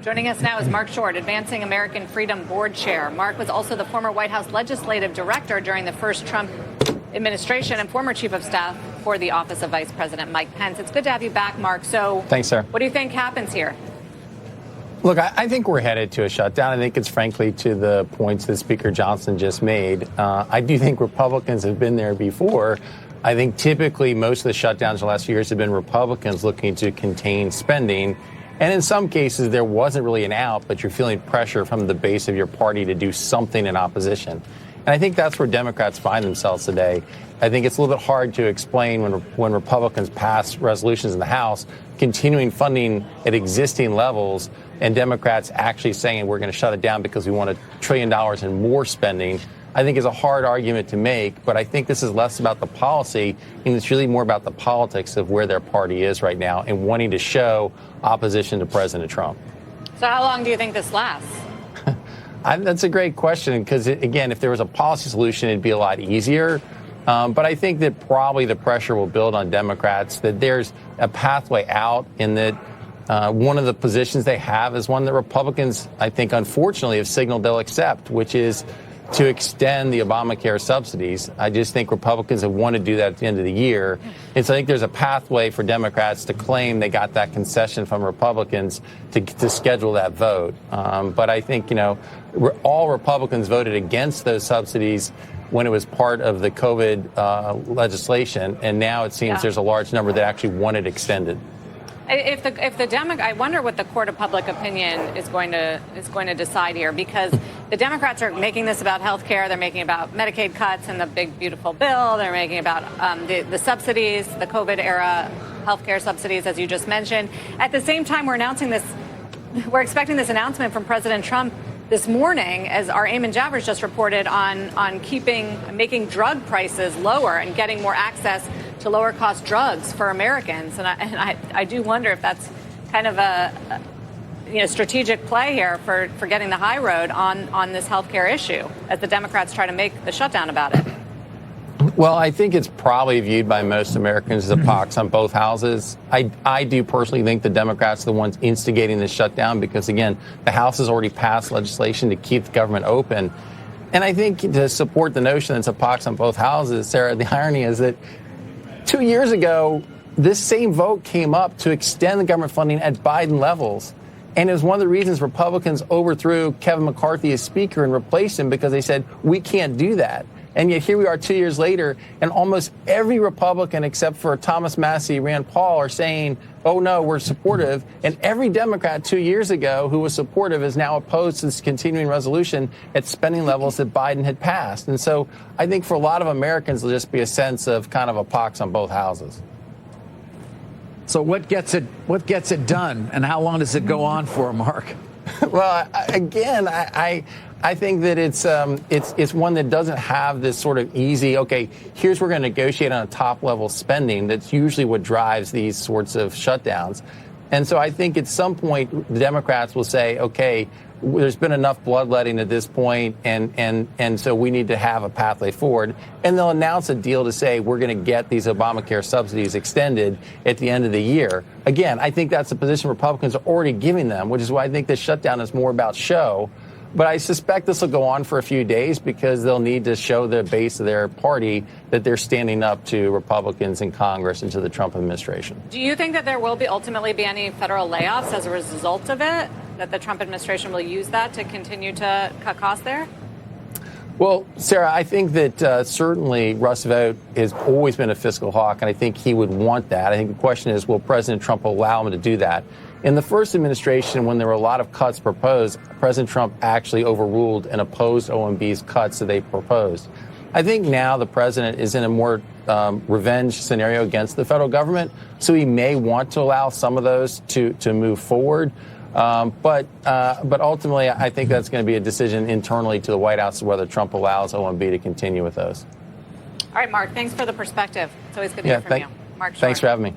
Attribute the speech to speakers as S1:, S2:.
S1: Joining us now is Marc Short, Advancing American Freedom Board Chair. Marc was also the former White House Legislative Director during the first Trump administration and former Chief of Staff for the Office of Vice President Mike Pence. It's good to have you back, Marc. So,
S2: thanks, sir.
S1: What do you think happens here?
S2: Look, I think we're headed to a shutdown. I think it's frankly to the points that Speaker Johnson just made. I do think Republicans have been there before. I think typically most of the shutdowns in the last few years have been Republicans looking to contain spending. And in some cases, there wasn't really an out, but you're feeling pressure from the base of your party to do something in opposition. And I think that's where Democrats find themselves today. I think it's a little bit hard to explain when Republicans pass resolutions in the House, continuing funding at existing levels, and Democrats actually saying we're going to shut it down because we want $1 trillion in more spending. I think is a hard argument to make, but I think this is less about the policy, and it's really more about the politics of where their party is right now and wanting to show opposition to President Trump.
S1: So how long do you think this lasts?
S2: That's a great question because, again, if there was a policy solution, it'd be a lot easier. But I think that probably the pressure will build on Democrats, that there's a pathway out, in that one of the positions they have is one that Republicans, I think, unfortunately, have signaled they'll accept, which is to extend the Obamacare subsidies. I just think Republicans have wanted to do that at the end of the year. And so I think there's a pathway for Democrats to claim they got that concession from Republicans to schedule that vote. But I think, all Republicans voted against those subsidies when it was part of the COVID legislation. And now it seems there's a large number that actually want it extended.
S1: I wonder what the court of public opinion is going to decide here, because the Democrats are making this about health care. They're making about Medicaid cuts and the big, beautiful bill. They're making about the subsidies, the COVID era health care subsidies, as you just mentioned. At the same time, we're expecting this announcement from President Trump this morning, as our Eamon Javers just reported, on making drug prices lower and getting more access to lower cost drugs for Americans. And I do wonder if that's kind of a strategic play here for getting the high road on this healthcare issue, as the Democrats try to make the shutdown about it.
S2: Well, I think it's probably viewed by most Americans as a pox on both houses. I do personally think the Democrats are the ones instigating this shutdown because, again, the House has already passed legislation to keep the government open. And I think to support the notion that it's a pox on both houses, Sarah, the irony is that 2 years ago, this same vote came up to extend the government funding at Biden levels. And it was one of the reasons Republicans overthrew Kevin McCarthy as Speaker and replaced him, because they said, we can't do that. And yet here we are 2 years later, and almost every Republican except for Thomas Massie, Rand Paul are saying, oh, no, we're supportive. And every Democrat 2 years ago who was supportive is now opposed to this continuing resolution at spending levels that Biden had passed. And so I think for a lot of Americans, there'll just be a sense of kind of a pox on both houses.
S3: So what gets it done, and how long does it go on for, Marc?
S2: Well, again, I think that it's one that doesn't have this sort of easy, okay, here's we're going to negotiate on a top level spending. That's usually what drives these sorts of shutdowns. And so I think at some point the Democrats will say, okay, there's been enough bloodletting at this point, and so we need to have a pathway forward. And they'll announce a deal to say we're going to get these Obamacare subsidies extended at the end of the year. Again, I think that's the position Republicans are already giving them, which is why I think this shutdown is more about show. But I suspect this will go on for a few days because they'll need to show the base of their party that they're standing up to Republicans in Congress and to the Trump administration.
S1: Do you think that there will ultimately be any federal layoffs as a result of it, that the Trump administration will use that to continue to cut costs there?
S2: Well, Sarah, I think that certainly Russ Vought has always been a fiscal hawk, and I think he would want that. I think the question is, will President Trump allow him to do that? In the first administration, when there were a lot of cuts proposed, President Trump actually overruled and opposed OMB's cuts that they proposed. I think now the president is in a more revenge scenario against the federal government, so he may want to allow some of those to move forward. But ultimately, I think that's going to be a decision internally to the White House whether Trump allows OMB to continue with those.
S1: All right, Marc, thanks for the perspective. It's always good to hear from you. Marc Short.
S2: Thanks for having me.